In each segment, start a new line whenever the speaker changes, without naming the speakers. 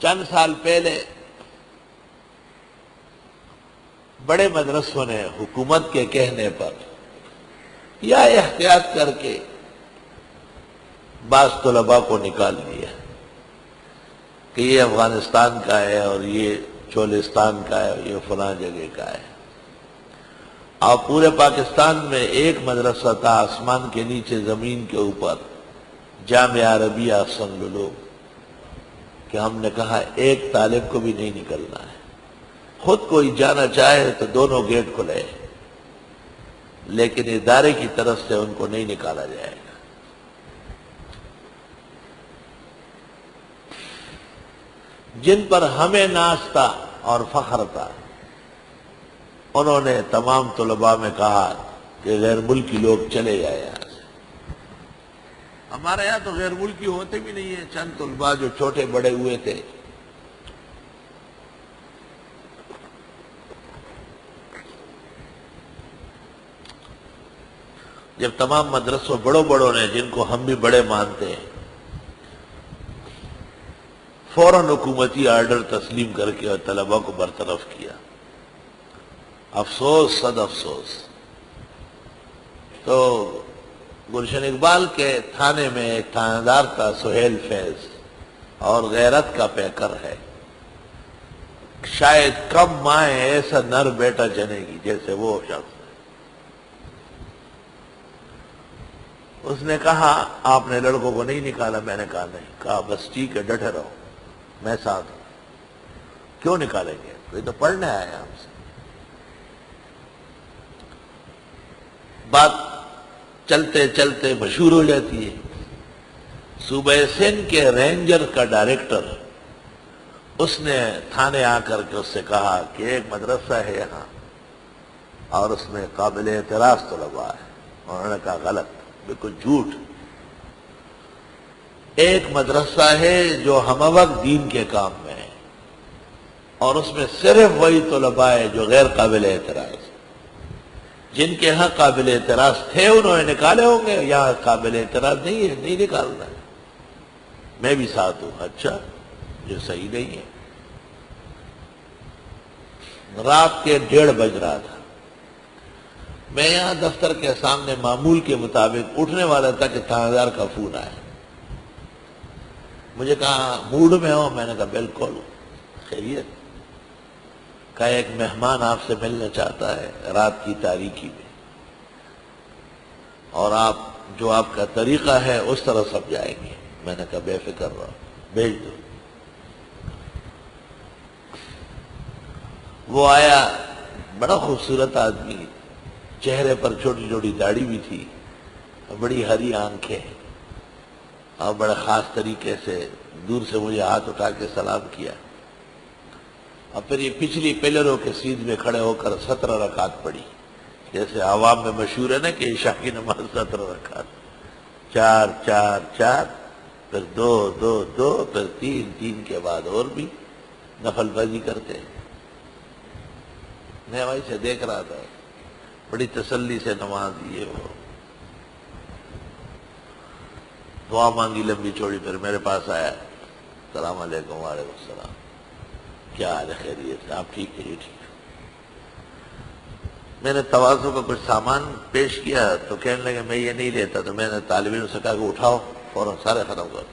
چند سال پہلے بڑے مدرسوں نے حکومت کے کہنے پر یا احتیاط کر کے بعض طلباء کو نکال دیا کہ یہ افغانستان کا ہے اور یہ چولستان کا ہے اور یہ فلاں جگہ کا ہے. اور پورے پاکستان میں ایک مدرسہ تھا آسمان کے نیچے زمین کے اوپر، جامعہ عربیہ احسن العلوم، کہ ہم نے کہا ایک طالب کو بھی نہیں نکلنا ہے. خود کوئی جانا چاہے تو دونوں گیٹ کھلے، لیکن ادارے کی طرف سے ان کو نہیں نکالا جائے گا. جن پر ہمیں ناز تھا اور فخر تھا، انہوں نے تمام طلباء میں کہا کہ غیر ملکی لوگ چلے جائے یہاں سے. ہمارے یہاں تو غیر ملکی ہوتے بھی نہیں ہیں، چند طلباء جو چھوٹے بڑے ہوئے تھے. جب تمام مدرسوں بڑوں نے، جن کو ہم بھی بڑے مانتے ہیں، فوراً حکومتی آرڈر تسلیم کر کے اور طلباء کو برطرف کیا، افسوس صد افسوس. تو گلشن اقبال کے تھانے میں ایک تھانہ دار تھا سہیل فیض، اور غیرت کا پیکر ہے. شاید کم مائیں ایسا نر بیٹا جنے گی جیسے وہ شخص. اس نے کہا آپ نے لڑکوں کو نہیں نکالا؟ میں نے کہا نہیں. کہا بس ٹھیک ہے، ڈٹے رہو، میں ساتھ ہوں. کیوں نکالیں گے؟ کوئی تو پڑھنے آیا ہم سے. بات چلتے چلتے مشہور ہو جاتی ہے. صوبہ سندھ کے رینجر کا ڈائریکٹر، اس نے تھانے آ کر کے اس سے کہا کہ ایک مدرسہ ہے یہاں اور اس میں قابل اعتراض طلباء ہے. انہوں نے کہا غلط، بالکل جھوٹ. ایک مدرسہ ہے جو ہم وقت دین کے کام میں ہے، اور اس میں صرف وہی طلباء ہے جو غیر قابل اعتراض. جن کے ہاں قابل اعتراض تھے انہوں نے نکالے ہوں گے، یہاں قابل اعتراض نہیں ہے، نہیں نکالنا ہے. میں بھی ساتھ ہوں. اچھا، جو صحیح نہیں ہے. رات کے 1:30 بج رہا تھا. میں یہاں دفتر کے سامنے معمول کے مطابق اٹھنے والا تھا کہ تھانہ دار کا فون آیا. مجھے کہا موڈ میں ہو؟ میں نے کہا بالکل. خیریت؟ کہا ایک مہمان آپ سے ملنا چاہتا ہے رات کی تاریکی میں، اور آپ جو آپ کا طریقہ ہے اس طرح سب جائیں گے. میں نے کہا بے فکر رہو، بھیج دو. وہ آیا، بڑا خوبصورت آدمی، چہرے پر چھوٹی چھوٹی داڑھی بھی تھی، بڑی ہری آنکھیں، اور بڑے خاص طریقے سے دور سے مجھے ہاتھ اٹھا کے سلام کیا. اور پھر یہ پچھلی پلروں کے سیدھ میں کھڑے ہو کر 17 رکعت پڑھی. جیسے عوام میں مشہور ہے نا کہ عشاء کی نماز 17 رکعت، 4 4 4، پھر 2 2 2، پھر 3 3 کے بعد اور بھی نفل بازی کرتے ہیں. میں وہیں سے دیکھ رہا تھا، بڑی تسلی سے نماز یہ وہ دعا مانگی لمبی چوڑی. پھر میرے پاس آیا، السلام علیکم. وعلیکم السلام، کیا حال ہے؟ خیریت؟ آپ ٹھیک ہے؟ جی ٹھیک. میں نے تواضع کا کچھ سامان پیش کیا تو کہنے لگے میں یہ نہیں لیتا. تو میں نے طالب علم سے کہا کہ اٹھاؤ، فوراً سارے ختم کر،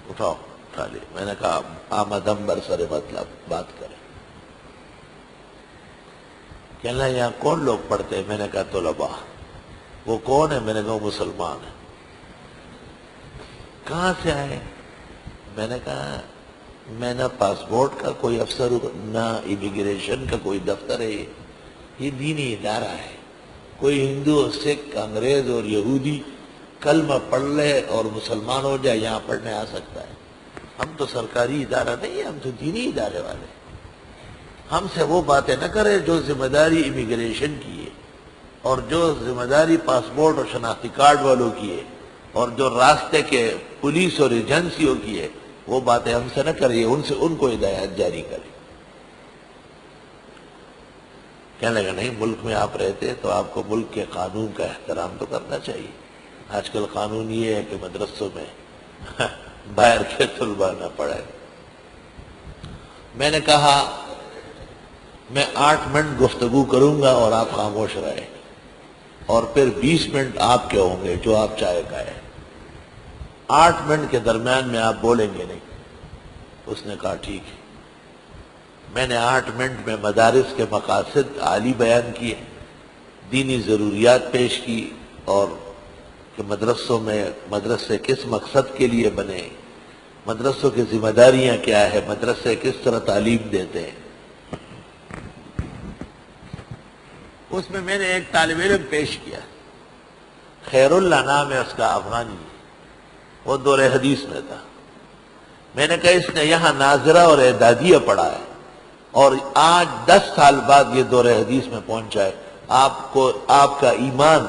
اٹھاؤ اٹھا لی. میں نے کہا آمدم برسر مطلب بات کریں. کہنے لگا یہاں کون لوگ پڑھتے ہیں؟ میں نے کہا طلباء. وہ کون ہے؟ میں نے کہا وہ مسلمان ہے. کہاں سے آئے؟ میں نے کہا میں نہ پاسپورٹ کا کوئی افسر ہوں، نہ امیگریشن کا کوئی دفتر ہے. یہ دینی ادارہ ہے. کوئی ہندو اور سکھ، انگریز اور یہودی کلمہ پڑھ لے اور مسلمان ہو جائے یہاں پڑھنے آ سکتا ہے. ہم تو سرکاری ادارہ نہیں ہے، ہم تو دینی ادارے والے. ہم سے وہ باتیں نہ کرے جو ذمہ داری امیگریشن کی ہے، اور جو ذمہ داری پاسپورٹ اور شناختی کارڈ والوں کی ہے، اور جو راستے کے پولیس اور ایجنسیوں کی ہے. وہ باتیں ہم سے نہ کریے، ان کو ہدایات جاری کرے. کہنے لگا نہیں، ملک میں آپ رہتے تو آپ کو ملک کے قانون کا احترام تو کرنا چاہیے. آج کل قانون یہ ہے کہ مدرسوں میں باہر کے طلباء نہ پڑھیں. میں نے کہا میں 8 منٹ گفتگو کروں گا اور آپ خاموش رہے، اور پھر 20 منٹ آپ کے ہوں گے جو آپ چاہے کہے، 8 منٹ کے درمیان میں آپ بولیں گے نہیں۔ اس نے کہا ٹھیک ہے۔ میں نے 8 منٹ میں مدارس کے مقاصد عالی بیان کیے، دینی ضروریات پیش کی، اور کہ مدرسوں میں مدرسے کس مقصد کے لیے بنے، مدرسوں کی ذمہ داریاں کیا ہے، مدرسے کس طرح تعلیم دیتے ہیں۔ اس میں نے ایک طالب علم پیش کیا، خیر اللہ نام ہے اس کا، افغانی، وہ دور حدیث میں تھا۔ میں نے کہا اس نے یہاں ناظرہ اور اعدادیہ پڑھا ہے، اور آج 10 سال بعد یہ دور حدیث میں پہنچا ہے، آپ کا ایمان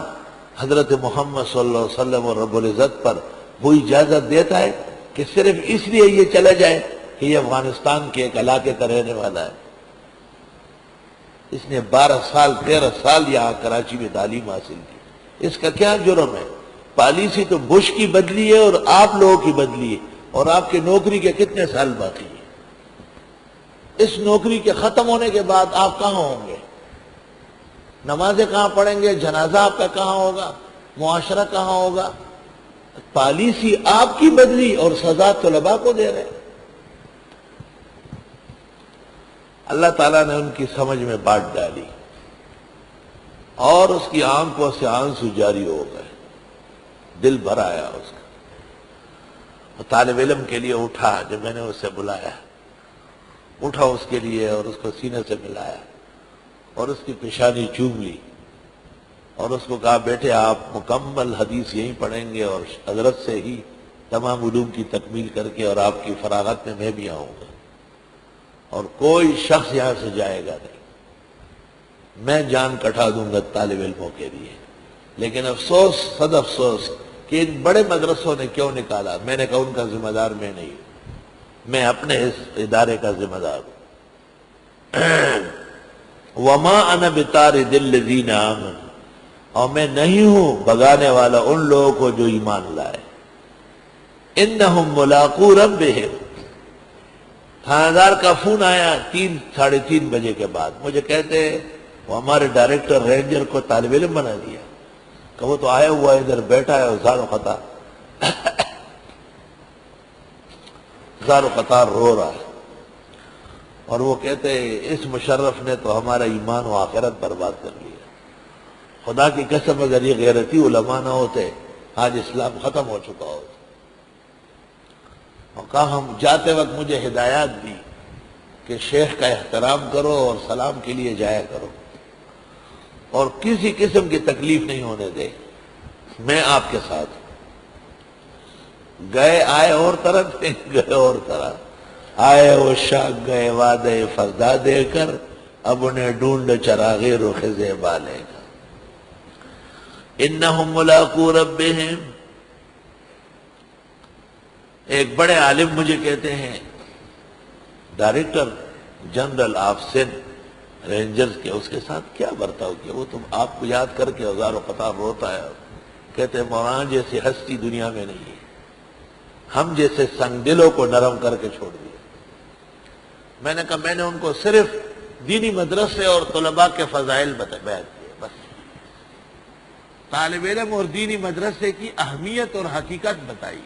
حضرت محمد صلی اللہ علیہ وسلم اور رب العزت پر وہ اجازت دیتا ہے کہ صرف اس لیے یہ چلا جائے کہ یہ افغانستان کے ایک علاقے کا رہنے والا ہے۔ اس نے 12 سال 13 سال یہاں کراچی میں تعلیم حاصل کی، اس کا کیا جرم ہے؟ پالیسی تو بش کی بدلی ہے اور آپ لوگوں کی بدلی ہے، اور آپ کی نوکری کے کتنے سال باقی ہیں؟ اس نوکری کے ختم ہونے کے بعد آپ کہاں ہوں گے؟ نمازیں کہاں پڑھیں گے؟ جنازہ آپ کا کہاں ہوگا؟ معاشرہ کہاں ہوگا؟ پالیسی آپ کی بدلی اور سزا طلباء کو دے رہے ہیں۔ اللہ تعالیٰ نے ان کی سمجھ میں بات ڈالی، اور اس کی آنکھوں سے آنسو جاری ہو گئے، دل بھر آیا اس کا۔ وہ طالب علم کے لیے اٹھا، جب میں نے اسے بلایا، اٹھا اس کے لیے اور اس کو سینے سے ملایا اور اس کی پیشانی چوم لی، اور اس کو کہا بیٹے آپ مکمل حدیث یہیں پڑھیں گے، اور حضرت سے ہی تمام علوم کی تکمیل کر کے، اور آپ کی فراغت میں بھی آؤں گا، اور کوئی شخص یہاں سے جائے گا نہیں، میں جان کٹا دوں گا طالب علموں کے لیے۔ لیکن افسوس، صد افسوس کہ ان بڑے مدرسوں نے کیوں نکالا۔ میں نے کہا ان کا ذمہ دار میں نہیں ہوں، میں اپنے اس ادارے کا ذمہ دار ہوں۔ وَمَا أَنَا بِطَارِدِ الَّذِينَ آمَنُوا، اور میں نہیں ہوں بھگانے والا ان لوگوں کو جو ایمان لائے۔ إِنَّهُمْ مُلَاقُو رَبِّهِمْ، تھانیدار کا فون آیا 3-3:30 بجے کے بعد، مجھے کہتے وہ ہمارے ڈائریکٹر رینجر کو طالب علم بنا دیا، کہ وہ تو آیا ہوا ادھر بیٹھا ہے، زار و قطار رو رہا ہے، اور وہ کہتے اس مشرف نے تو ہمارا ایمان و آخرت برباد کر لیا۔ خدا کی قسم اگر یہ غیرتی علماء نہ ہوتے آج اسلام ختم ہو چکا ہوتا۔ اور کہا ہم جاتے وقت مجھے ہدایات دی کہ شیخ کا احترام کرو اور سلام کے لیے جایا کرو، اور کسی قسم کی تکلیف نہیں ہونے دے، میں آپ کے ساتھ ہوں۔ گئے آئے اور طرح تھے، گئے اور طرح آئے وہ شاہ، گئے وعدے فردا دے کر، اب انہیں ڈھونڈ چراغے رخ زیبا لے کر۔ انہم ملاقو ربہم، ایک بڑے عالم مجھے کہتے ہیں director general of Sindh rangers کے، اس کے ساتھ کیا برتاؤ کیا؟ وہ تو آپ کو یاد کر کے ہزار و قطار روتا ہے، کہتے مولانا جیسی ہستی دنیا میں نہیں ہے، ہم جیسے سنگ دلوں کو نرم کر کے چھوڑ دیا۔ میں نے کہا میں نے ان کو صرف دینی مدرسے اور طلباء کے فضائل بیان کیے، بس طالب علم اور دینی مدرسے کی اہمیت اور حقیقت بتائی۔